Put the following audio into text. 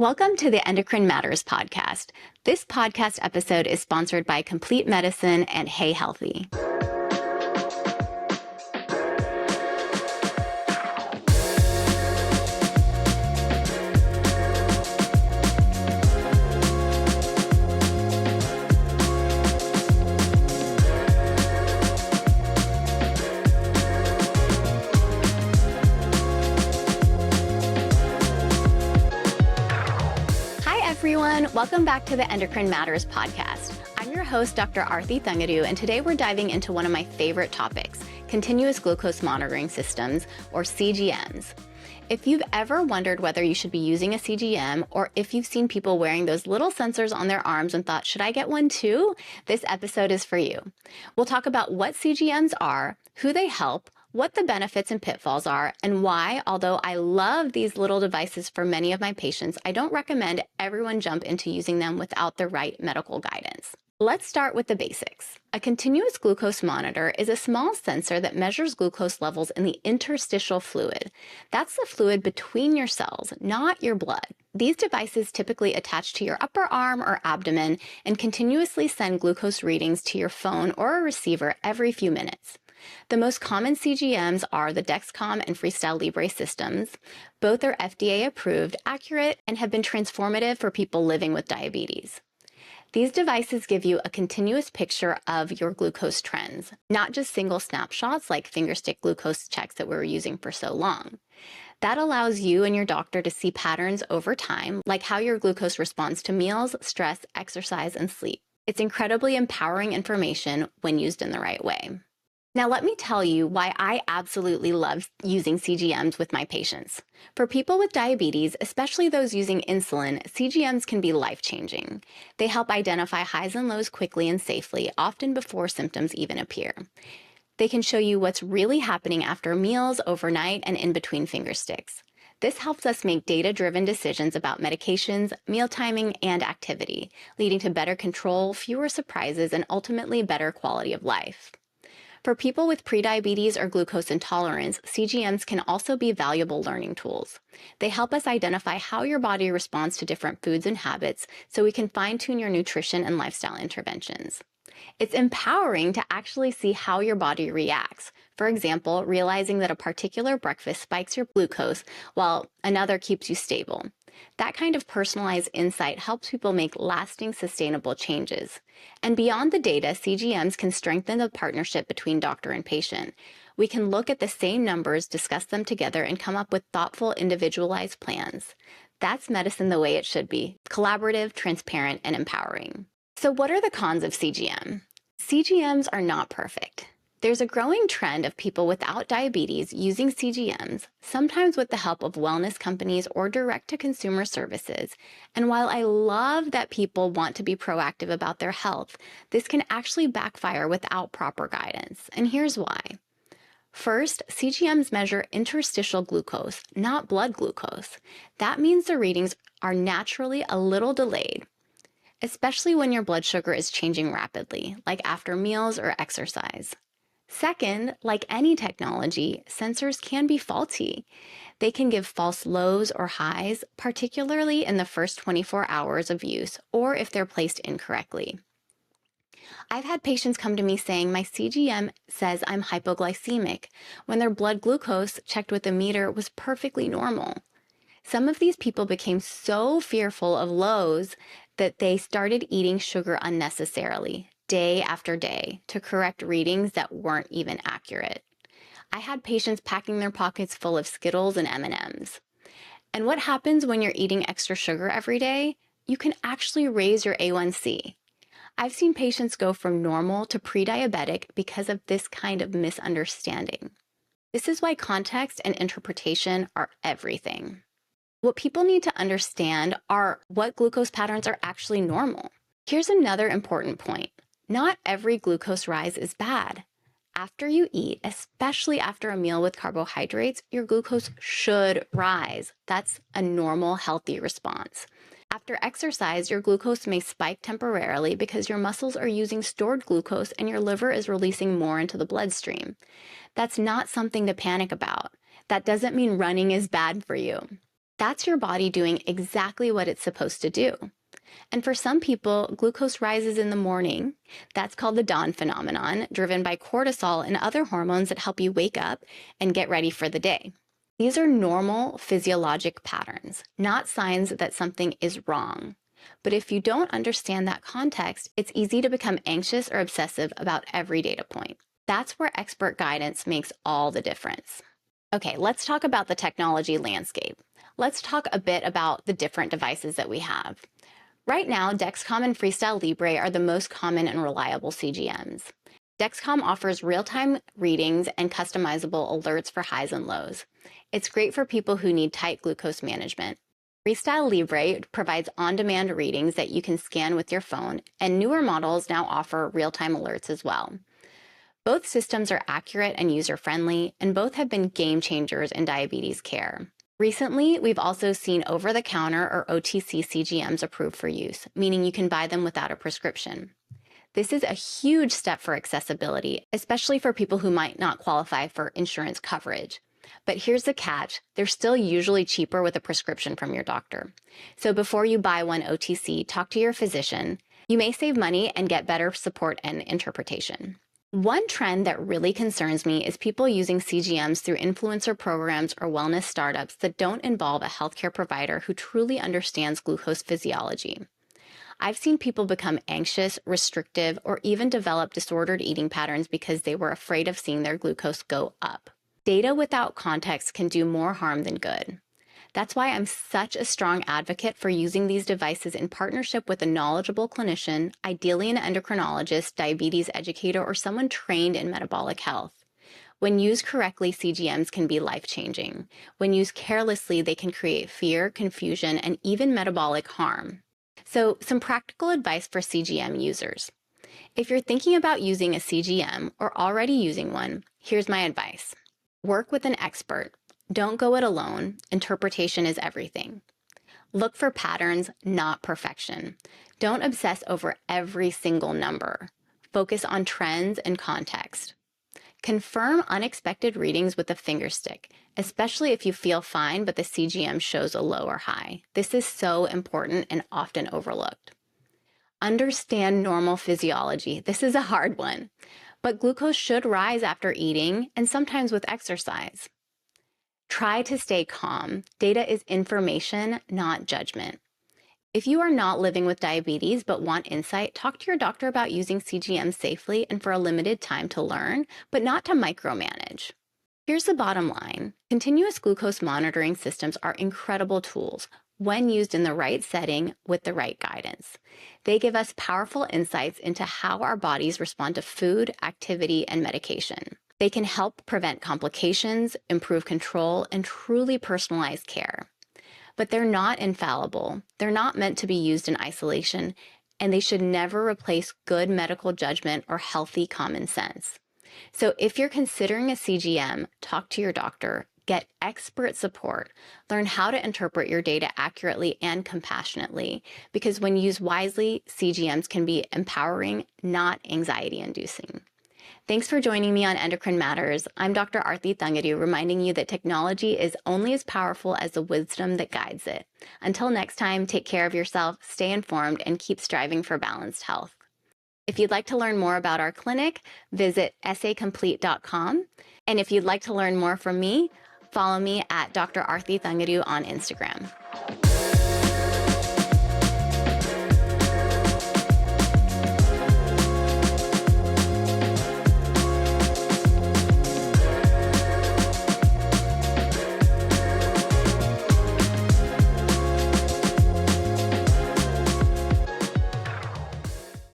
Welcome to the Endocrine Matters podcast. This podcast episode is sponsored by Complete Medicine and Hey Healthy. Everyone, welcome back to the Endocrine Matters podcast. I'm your host, Dr. Arti Thangudu, and today we're diving into one of my favorite topics, continuous glucose monitoring systems, or CGMs. If you've ever wondered whether you should be using a CGM, or if you've seen people wearing those little sensors on their arms and thought, should I get one too? This episode is for you. We'll talk about what CGMs are, who they help, what the benefits and pitfalls are, and why, although I love these little devices for many of my patients, I don't recommend everyone jump into using them without the right medical guidance. Let's start with the basics. A continuous glucose monitor is a small sensor that measures glucose levels in the interstitial fluid. That's the fluid between your cells, not your blood. These devices typically attach to your upper arm or abdomen and continuously send glucose readings to your phone or a receiver every few minutes. The most common CGMs are the Dexcom and FreeStyle Libre systems. Both are FDA approved, accurate, and have been transformative for people living with diabetes. These devices give you a continuous picture of your glucose trends, not just single snapshots like fingerstick glucose checks that we were using for so long. That allows you and your doctor to see patterns over time, like how your glucose responds to meals, stress, exercise, and sleep. It's incredibly empowering information when used in the right way. Now, let me tell you why I absolutely love using CGMs with my patients. For people with diabetes, especially those using insulin, CGMs can be life-changing. They help identify highs and lows quickly and safely, often before symptoms even appear. They can show you what's really happening after meals, overnight, and in between finger sticks. This helps us make data-driven decisions about medications, meal timing, and activity, leading to better control, fewer surprises, and ultimately better quality of life. For people with prediabetes or glucose intolerance, CGMs can also be valuable learning tools. They help us identify how your body responds to different foods and habits so we can fine-tune your nutrition and lifestyle interventions. It's empowering to actually see how your body reacts. For example, realizing that a particular breakfast spikes your glucose while another keeps you stable. That kind of personalized insight helps people make lasting, sustainable changes. And beyond the data, CGMs can strengthen the partnership between doctor and patient. We can look at the same numbers, discuss them together, and come up with thoughtful, individualized plans. That's medicine the way it should be: collaborative, transparent, and empowering. So what are the cons of CGM? CGMs are not perfect. There's a growing trend of people without diabetes using CGMs, sometimes with the help of wellness companies or direct-to-consumer services. And while I love that people want to be proactive about their health, this can actually backfire without proper guidance. And here's why. First, CGMs measure interstitial glucose, not blood glucose. That means the readings are naturally a little delayed, especially when your blood sugar is changing rapidly, like after meals or exercise. Second, like any technology, sensors can be faulty. They can give false lows or highs, particularly in the first 24 hours of use, or if they're placed incorrectly. I've had patients come to me saying my CGM says I'm hypoglycemic, when their blood glucose checked with a meter was perfectly normal. Some of these people became so fearful of lows that they started eating sugar unnecessarily, day after day, to correct readings that weren't even accurate. I had patients packing their pockets full of Skittles and M&Ms. And what happens when you're eating extra sugar every day? You can actually raise your A1C. I've seen patients go from normal to pre-diabetic because of this kind of misunderstanding. This is why context and interpretation are everything. What people need to understand are what glucose patterns are actually normal. Here's another important point. Not every glucose rise is bad. After you eat, especially after a meal with carbohydrates, your glucose should rise. That's a normal, healthy response. After exercise, your glucose may spike temporarily because your muscles are using stored glucose and your liver is releasing more into the bloodstream. That's not something to panic about. That doesn't mean running is bad for you. That's your body doing exactly what it's supposed to do. And for some people, glucose rises in the morning. That's called the dawn phenomenon, driven by cortisol and other hormones that help you wake up and get ready for the day. These are normal physiologic patterns, not signs that something is wrong. But if you don't understand that context, it's easy to become anxious or obsessive about every data point. That's where expert guidance makes all the difference. Okay, let's talk about the technology landscape. Let's talk a bit about the different devices that we have. Right now, Dexcom and FreeStyle Libre are the most common and reliable CGMs. Dexcom offers real-time readings and customizable alerts for highs and lows. It's great for people who need tight glucose management. FreeStyle Libre provides on-demand readings that you can scan with your phone, and newer models now offer real-time alerts as well. Both systems are accurate and user-friendly, and both have been game changers in diabetes care. Recently, we've also seen over-the-counter or OTC CGMs approved for use, meaning you can buy them without a prescription. This is a huge step for accessibility, especially for people who might not qualify for insurance coverage. But here's the catch, they're still usually cheaper with a prescription from your doctor. So before you buy one OTC, talk to your physician. You may save money and get better support and interpretation. One trend that really concerns me is people using CGMs through influencer programs or wellness startups that don't involve a healthcare provider who truly understands glucose physiology. I've seen people become anxious, restrictive, or even develop disordered eating patterns because they were afraid of seeing their glucose go up. Data without context can do more harm than good. That's why I'm such a strong advocate for using these devices in partnership with a knowledgeable clinician, ideally an endocrinologist, diabetes educator, or someone trained in metabolic health. When used correctly, CGMs can be life-changing. When used carelessly, they can create fear, confusion, and even metabolic harm. So, some practical advice for CGM users. If you're thinking about using a CGM or already using one, here's my advice. Work with an expert. Don't go it alone. Interpretation is everything. Look for patterns, not perfection. Don't obsess over every single number. Focus on trends and context. Confirm unexpected readings with a finger stick, especially if you feel fine but the CGM shows a low or high. This is so important and often overlooked. Understand normal physiology. This is a hard one, but glucose should rise after eating and sometimes with exercise. Try to stay calm. Data is information, not judgment. If you are not living with diabetes but want insight, talk to your doctor about using CGM safely and for a limited time to learn, but not to micromanage. Here's the bottom line. Continuous glucose monitoring systems are incredible tools when used in the right setting with the right guidance. They give us powerful insights into how our bodies respond to food, activity, and medication. They can help prevent complications, improve control, and truly personalize care. But they're not infallible. They're not meant to be used in isolation, and they should never replace good medical judgment or healthy common sense. So if you're considering a CGM, talk to your doctor, get expert support, learn how to interpret your data accurately and compassionately, because when used wisely, CGMs can be empowering, not anxiety-inducing. Thanks for joining me on Endocrine Matters. I'm Dr. Arti Thangudu, reminding you that technology is only as powerful as the wisdom that guides it. Until next time, take care of yourself, stay informed, and keep striving for balanced health. If you'd like to learn more about our clinic, visit essaycomplete.com. And if you'd like to learn more from me, follow me at Dr. Arti Thangudu on Instagram.